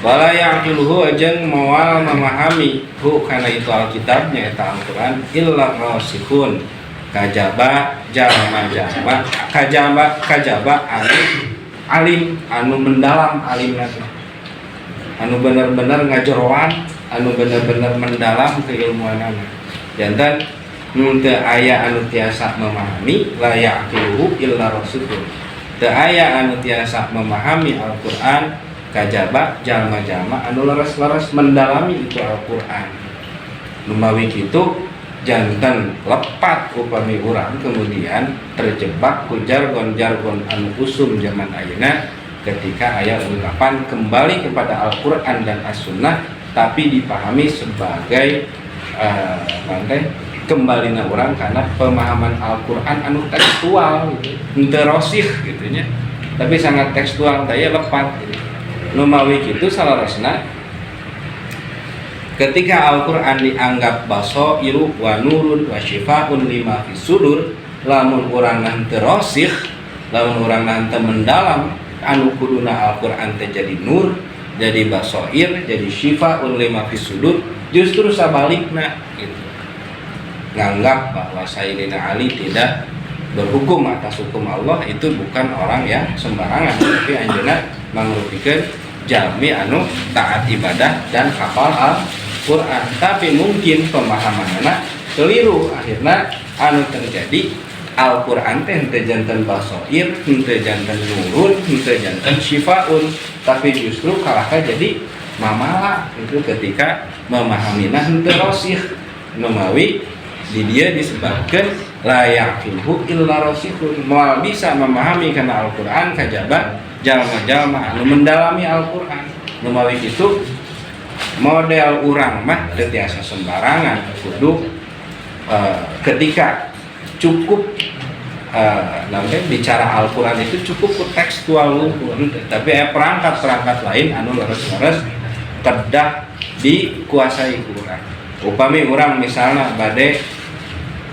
Wala yaqiluhu ajeng moal memahami hu kana itu alkitabnya eta Al-Qur'an illa rasikhun kajaba jalma-jalma kajaba alim anu mendalam alimna anu bener-bener ngajeroan anu bener-bener mendalam keilmuanana janten teu aya anu tiasa memahami la yaqiluhu illa rasikhun teu aya anu tiasa memahami Al-Qur'an kajaba jalma-jalma anu leres-leres mendalami itu Al-Qur'an lumawi kitu janten lepat upami urang kemudian terjebak ku jargon-jargon anu usum zaman ayeuna ketika aya ungkapan kembali kepada Al-Qur'an dan As-Sunnah tapi dipahami sebagai kembalina urang karena pemahaman Al-Qur'an anu tekstual gitu henteu rosih gitu nya tapi sangat tekstual taya lepat gitu. Numawi kitu salarasna ketika Al-Qur'an dianggap basairu wa nurun wa syifaun lima fis sudur lamun urang teu rosih lamun urang teu mendalam anu kuduna Al-Qur'an teh jadi nur jadi basair jadi syifaun lima fis sudur justru sabalikna gitu nganggap bahwa Sayyidina Ali tidak berhukum atas hukum Allah itu bukan orang yang sembarangan tapi anjeunna mangrupikeun jalmi anu taat ibadah dan hafal Al-Qur'an tapi mungkin pemahamanna keliru akhirnya anu terjadi Al-Qur'an teh henteu janten basair henteu janten nurun henteu janten syifaun tapi justru kalahka jadi mamala itu ketika memahaminya henteu rosih numawi di dia disebabkan la yaqiluhu illa rasikhun moal bisa memahami kana Al-Qur'an kajaba jalma-jalma anu mendalami Al-Qur'an numawi kitu model urang mah teu tiasa sembarangan kudu ketika cukup bicara Al-Qur'an itu cukup ku tekstual luhur tapi perangkat-perangkat lain anu leres-leres kedah dikuasai urang upami urang misalnya bade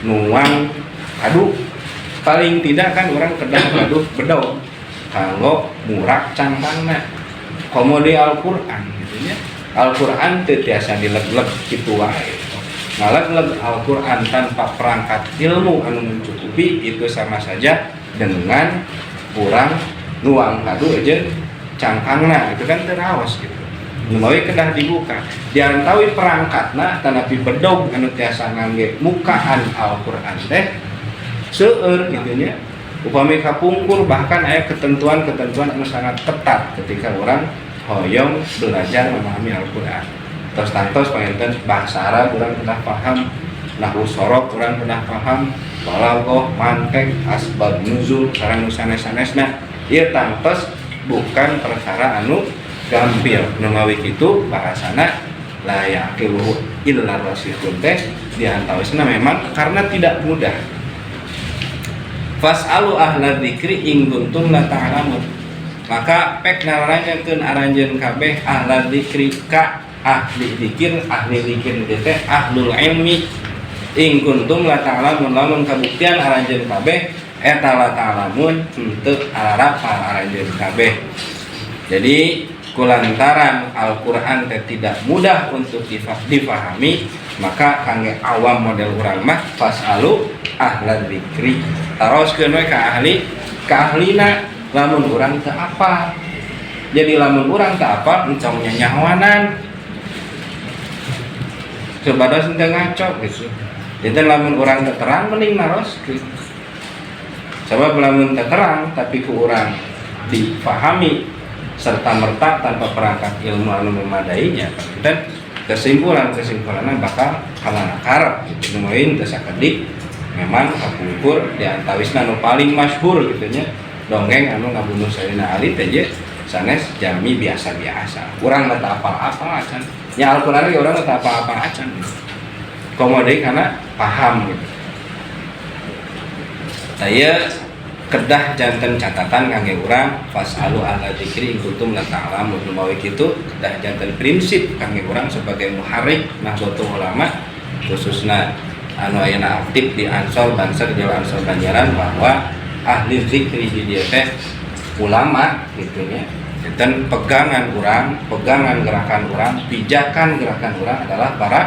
nuang aduh paling tidak kan orang kedah aduh bedog kalau murak cangkangna komode Al-Qur'an gitu nya Al-Qur'an teu tiasa dileg-leg kitu wae ngaleg-leg Al-Qur'an tanpa perangkat ilmu anu mencukupi itu sama saja dengan urang nuang kadu aja cangkangna itu kan terawas gitu numawi kedah dibuka diantawi perangkatna tanapi bedog anu tiasa ngangge mukaan Al-Qur'an teh seueur gitu nya upami kapungkur bahkan aya ketentuan-ketentuan anu sangat ketat ketika orang hoyong belajar memahami Al-Qur'an terus tantos panginten bahasa Arab urang pernah paham nahwu sorok urang pernah paham balaghah mantek asbab nuzul sareng nu sanes-sanesna ieu tantos bukan perkara anu gampil numawi kitu bahasana la yaqiluhu illa rasikhun teh diantawisna memang karena tidak mudah fas'alu ahla dzikri in kuntum la ta'lamun maka pek naranyakeun aranjeun kabeh ahla dzikri ka ahli dzikir teh ahlul ilmi in kuntum la ta'lamun lamun kabuktian aranjeun kabeh eta la ta'lamun henteu ararap aranjeun kabeh jadi kulantaran Al-Qur'an teh tidak mudah untuk difahami maka kangge awam model urang mah fasalu ahlan dzikri taroskeun we ka ahlina lamun urang teu apal jadi lamun urang teu apal encong nyanyahoanan sebadas teu ngaco gitu jadi lamun urang teu terang mending naroskeun sabab lamun teu terang tapi ku urang dipahami serta merta tanpa perangkat ilmu anu memadainya dan kesimpulannya bakal kalana karep gitu numain teu sakedik memang kapungkur diantawisna anu paling masyhur gitu nya dongeng anu ngabunuh Sayyidina Ali teh je sanes jami biasa-biasa urang teu apal-apal acan nya Al-Qur'an ge urang teu apal-apal acan komode kana paham gitu taya kedah janten catatan kangge urang fasalu ahla dzikri in kuntum la ta'lamun numawi kitu kedah janten prinsip kangge urang sebagai muharrik Nahdlatul Ulama khususna anu ayeuna aktif di Ansor Banser Jalan Ansor Banjaran bahwa ahli zikri di dieu teh ulama gitu nya dan pegangan gerakan orang, pijakan gerakan orang adalah para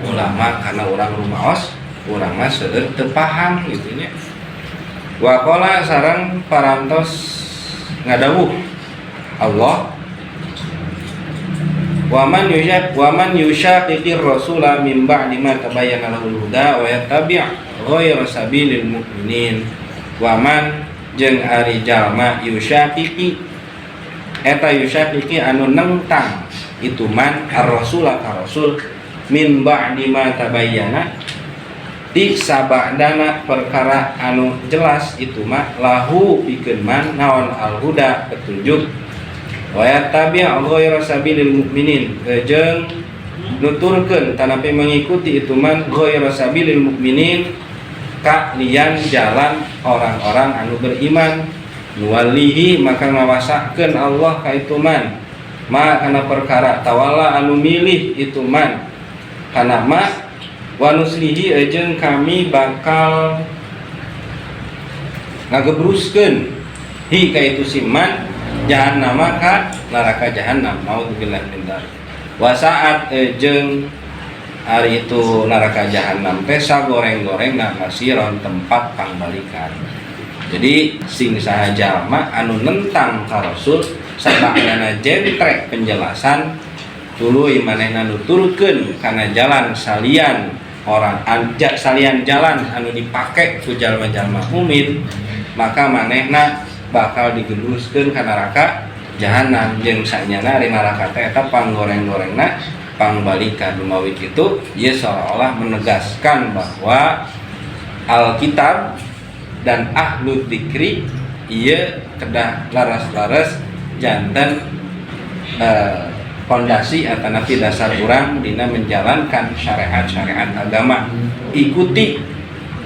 ulama, karena orang rumaos, orang mah seueur teu paham gitu nya. Wa qala sareng parantos ngadawuh Allah, wa man yushaqiqir rasula min ba'di ma tabayyana lahul huda wa yattabi' ghayra sabilil mu'minin. Wa man jeung ari jalma yushaqiqi eta yushaqiqi anu nentang itu man ar-rasula ka rasul min ba'di ma tabayyana di sabadana perkara anu jelas itu mah lahu pikeun man naon al-huda petunjuk wa yattabi' ghayra sabilil mu'minin jeung nuturkeun tanapi mengikuti itu man ghayra sabilil mu'minin ka lian jalan orang-orang anu beriman nuwalihi maka ngawasakeun Allah ka itu man ma kana perkara tawalla anu milih itu man kana ma wa nuslihi jeung kami bakal ngagebruskeun hi ka itu si man jahannam ka neraka jahannam naudzubillah min dzalik. Wa saat jeung hari itu neraka jahannam teh sagoreng-gorengna masiron tempat pangbalikan. Jadi sing saha jalma anu nentang ka rasul sabagana jentrek penjelasan tuluy manehna nuturkeun kana jalan salian orang salian jalan anu dipake ku jalma-jalma mukmin, maka manehna bakal digeluskeun ka neraka jahanam jeung sanyana ari neraka teh eta panggoreng-gorengna pangbalikan. Lumawit itu ieu seolah-olah menegaskan bahwa Alkitab dan ahlu dzikri ieu kedah laras-laras janten fondasi atau napi dasar urang dina menjalankan syariat-syariat agama. Ikuti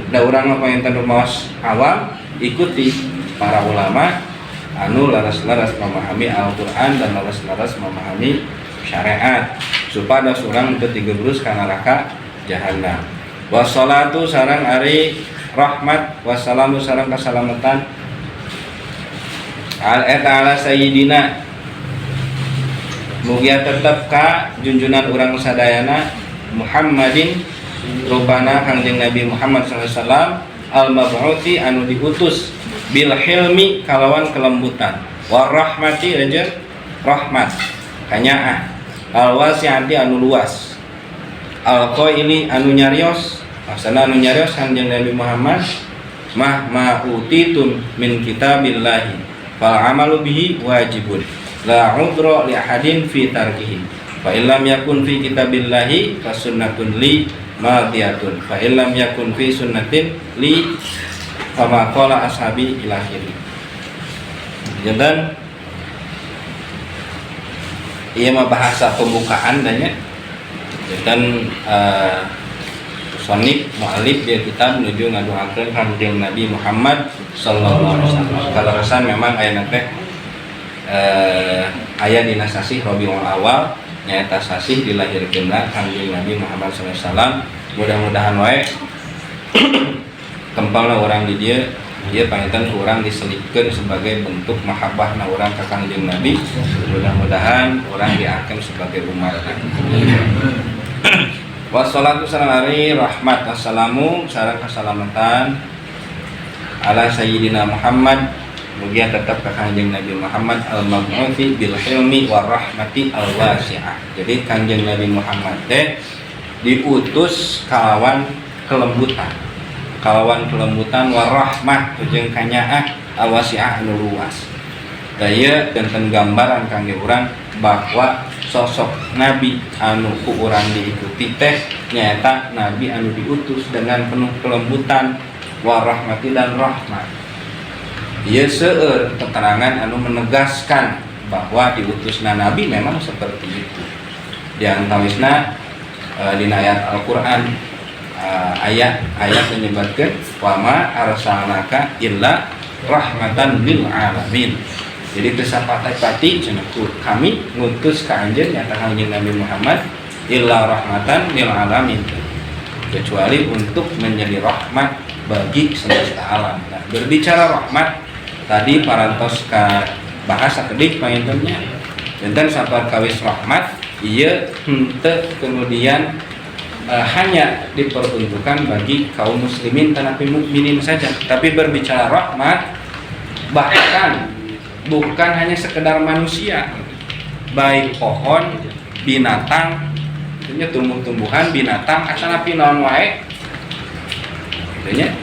da urang apa yang teu maos awam, ikuti para ulama anu laras-laras memahami Al-Qur'an dan laras-laras memahami syariat supaya surang teu digebrus ka neraka jahanam. Wassalatu sareng ari rahmat wassalamu sareng kasalamatan ala sayyidina mugia tetep ka junjunan urang sadayana Muhammadin rupana kangjeng Nabi Muhammad SAW al-mab'uthi anu diutus bil hilmi kalawan kelembutan war rahmati jeung rahmat kanyaah al wasi'ati anu luas al qaili anu nyarios maksudna anu nyarios kanjeng Nabi Muhammad ma utitun min kitabillahi fal amalu bihi wajibun la udra li ahadin fi tarkihi fa illam yakun fi kitabillahi fa sunnatun li madiyatun fa illam yakun fi sunnatin li kama qala ashabi ila akhiri. Dan ieu mah bahasa pembukaan danya dan sonik mu'alif dia kitab menuju ngaduhakeun kanjeng Nabi Muhammad sallallahu alaihi wasallam. Kalaresan memang aya teh aya dina sasih Rabiul Awal nyaeta sasih dilahirkeunna kanjeng Nabi Muhammad sallallahu alaihi wasallam. Mudah-mudahan wae kempalna urang di dieu ieu pangitan urang diselipkeun sebagai bentuk mahabbahna urang ka kanjeng Nabi. Mudah-mudahan urang diakeun sebagai umatna. Wassalatu sareng ari rahmat assalamu sareng kasalamatan ala sayyidina Muhammad mugia tetap ka kanjeng Nabi Muhammad al-mab'uthi bil hilmi war rahmati al-wasi'ah. Jadi kanjeng Nabi Muhammad teh diutus kalawan kelembutan war rahmah jeung kanyaah al-wasi'ah anu luas. Daya tenten gambaran kangge urang bahwa sosok Nabi anu ku urang diikuti teh nyaeta Nabi anu diutus dengan penuh kelembutan warahmati dan rahmat. Ieu seueur keterangan anu menegaskan bahwa diutusna Nabi memang seperti itu. Di antawisna dina ayat Al-Qur'an ayat menyebutkan wa ma arsalnaka illa rahmatan lil alamin. Jadi kesapati cenah kami ngutus ka anjeun nyata kanjeng Nabi Muhammad illa rahmatan lil alamin, kecuali untuk menjadi rahmat bagi semesta alam. Nah, berbicara rahmat tadi parantos ka bahasa kedik pangintennya enten saperkawis rahmat ieu henteu kemudian hanya diperuntukkan bagi kaum muslimin tanapi mukminin saja, tapi berbicara rahmat bahkan bukan hanya sekedar manusia, baik pohon, binatang, tentunya tumbuh-tumbuhan, binatang, asanapi naon wae, tentunya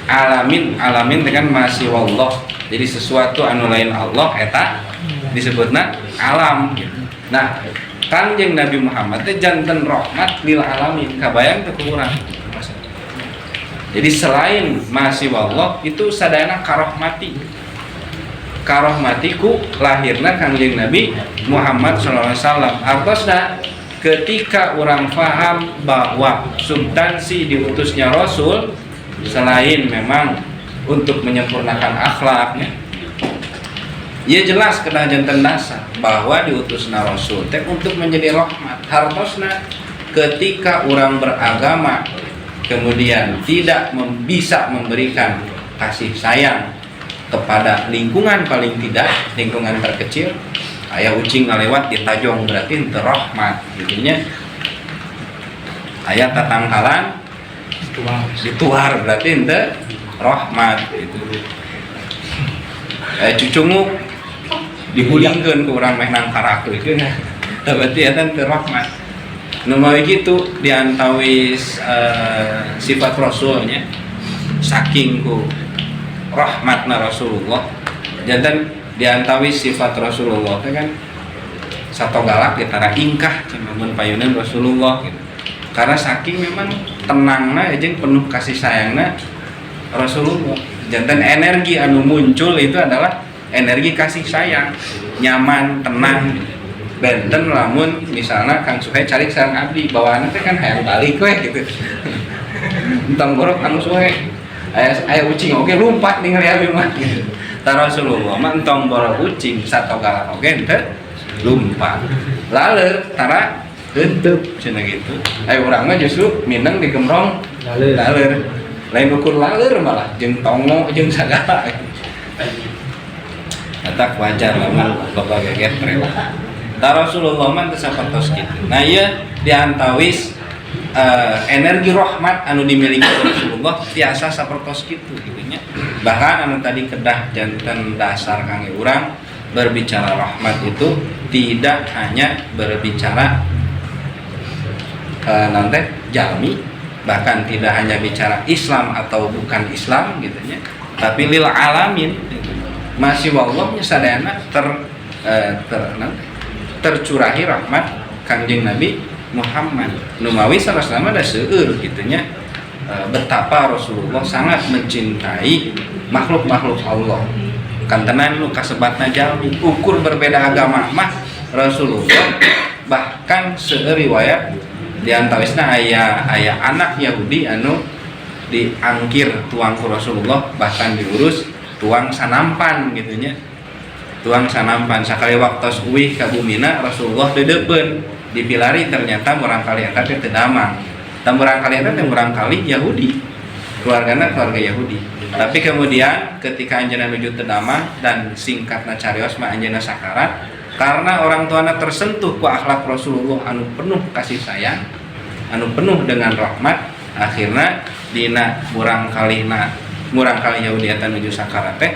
alamin dengan masih wallah. Jadi sesuatu anu lain Allah eta disebutna alam. Nah, Kangjeng Nabi Muhammad teh janten rahmat lil alamin, kabayang teu kurang. Jadi selain masih wallah itu sadayana karohmatiku lahirna Kangjeng Nabi Muhammad SAW. Artosna ketika orang paham bahwa substansi diutusnya Rasul selain memang untuk menyempurnakan akhlaknya, ia jelas kedah janten dasar bahwa diutusna Rasul teh untuk menjadi rahmat. Hartosna ketika orang beragama kemudian tidak bisa memberikan kasih sayang kepada lingkungan, paling tidak lingkungan terkecil, aya ucing ngalewat ditajong berarti teu rahmat gitunya. Aya tatangkalan dituar berarti teu rahmat gitu. Aya cucunguk dihulingkeun ku urang meh nang karakeun berarti eta teu rahmat. Nu mawi kitu diantawis sifat rasulnya saking ku rahmatna Rasulullah, jantan diantawis sifat Rasulullah itu kan satu galak ditara ingkah cuman payunan Rasulullah gitu. Karena saking memang tenangna jeung penuh kasih sayangna Rasulullah, jantan energi anu muncul itu adalah energi kasih sayang, nyaman, tenang. Benten lamun misalnya Kang Suhe cari sareng abdi bawaana teh kan hayang balik we gitu. Entang borok Kang Suhe aya ucing oge lumpat ningali abdi mah gitu. Ta Rasulullah mah entong borok ucing sato galak oge teu lumpat. Laleur tara henteu cenah gitu. Aya urang mah justru mineng digemrong laleur. Lain ukur laleur malah jeung tongo jeung sagala. Eta wajar lamun loba geget rela. Ta Rasulullah mah teu sapertos kitu. Nah ieu diantawis energi rahmat anu dimiliki Rasulullah tiasa sapertos kitu gitunya. Bahkan anu tadi kedah janten dasar kangge urang berbicara rahmat itu tidak hanya berbicara nanti jalmi, bahkan tidak hanya bicara Islam atau bukan Islam gitunya, tapi lil alamin gitu. Masih wallahnya sadayana tercurahi rahmat Kangjeng Nabi Muhammad Numawi sallallahu ada seueur gitunya, betapa Rasulullah sangat mencintai makhluk-makhluk Allah. Kantenan nu kasebatna jalmi ukur berbeda agama mah Rasulullah bahkan seueur riwayat diantawisna aya anak Yahudi anu diangkir tuang ku Rasulullah, bahkan diurus tuang sanampan gitunya. Tuang sanampan sakali waktos uwih ka bumina Rasulullah deudeupeun dipilari ternyata barangkali eta teh teu damang. Dan barangkali eta teh barangkali Yahudi. Keluargana keluarga Yahudi. Tapi kemudian ketika anjeunna nuju teu damang dan singkatna carios mah anjeunna sakarat karena orang tuana tersentuh ku akhlak Rasulullah anu penuh kasih sayang, anu penuh dengan rahmat, akhirna dina murang kali Yahudi eta nuju sakarat teh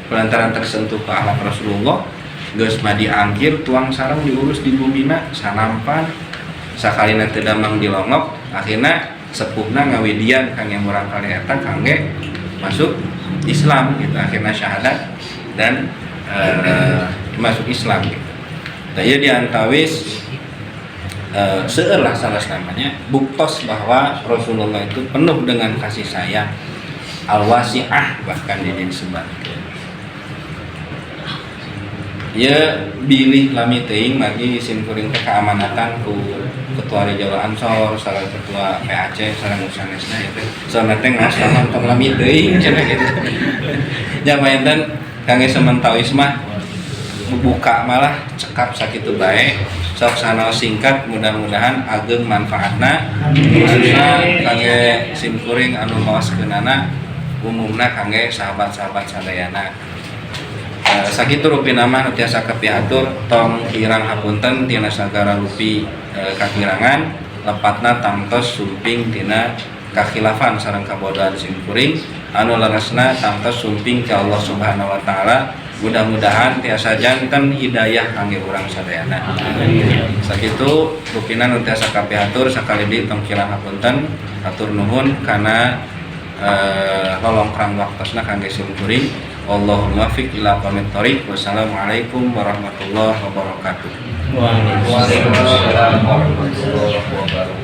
lantaran tersentuh ku akhlak Rasulullah geus mah diangkir tuang sareng diurus di bumina sanampan sakalina teu damang dilongok, akhirna sepuhna ngawidian kangge murang kali eta kangge masuk Islam gitu, akhirna syahadat dan masuk Islam gitu. Tah ieu diantawis seueur lah salah namanya buktos bahwa Rasulullah itu penuh dengan kasih sayang al-wasi'ah bahkan disebut. Ya bilih lami teuing magi simkuring teh keamanatan ku ketua Jawa Ansor sareng ketua PAC sareng sanesna ya teh. Soalna teh ngaos tong lami teuing cenah gitu. Nya mainten kangge sementawis mah buka malah cekap sakitu bae. Sok sanaos singkat mudah-mudahan ageng manfaatna khususna kangge simkuring anu maoskeunana umumna kangge sahabat-sahabat sadayana. Sakitu rupi nama nu tiasa kapiatur tong kirang hapunten tina sagara rupi kakirangan lepatna tangtos sumping tina kakhilafan sareng kabodohan sim kuring anu leresna tangtos sumping ka Allah Subhanahu wa taala. Mudah-mudahan tiasa janten hidayah kangge urang sadayana. Sakitu rupina nu tiasa kapiatur sakali di tong kirang hapunten atur nuhun kana lolongkrang waktosna kangge sim kuring. Allahumma fiq ila qamit thoriq. Wassalamualaikum warahmatullahi wabarakatuh. Waalaikumsalam warahmatullahi wabarakatuh.